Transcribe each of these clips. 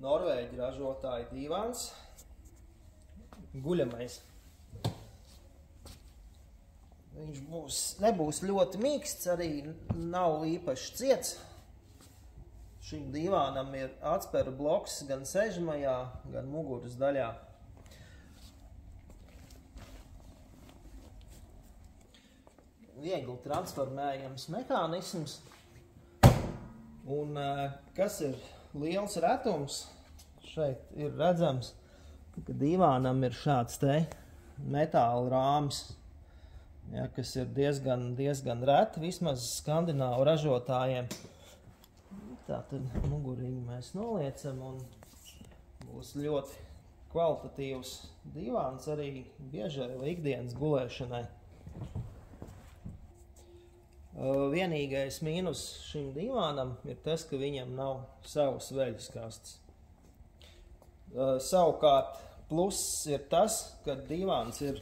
Norvēģu ražotāja divāns, guļamais. Viņš nebūs ļoti mīksts, arī nav īpaši ciets. Šim divānam ir atsperu bloks gan sežamajā, gan muguras daļā. Viegli transformējams mehānisms. Un kas ir liels retums, šeit ir redzams, ka divānam ir šāds te metāla rāmis, ja, kas ir diezgan reti, vismaz skandināvu ražotājiem. Tātad muguriņu mēs noliecam un būs ļoti kvalitatīvs divāns arī biežai ikdienas gulēšanai. Vienīgais mīnus šim divānam ir tas, ka viņam nav savas veļas kastes. Savukārt pluss ir tas, ka divāns ir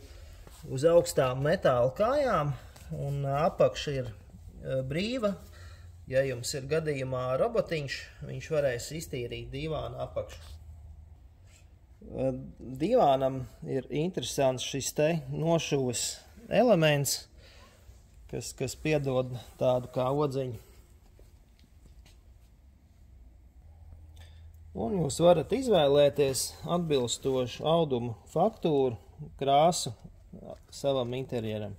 uz augstām metāla kājām un apakša ir brīva. Ja jums ir gadījumā robotiņš, viņš varēs iztīrīt divāna apakšu. Divānam ir interesants šis te nošuves elements, kas piedod tādu kā odziņu. Un jūs varat izvēlēties atbilstošu audumu faktūru, krāsu savam interjeram.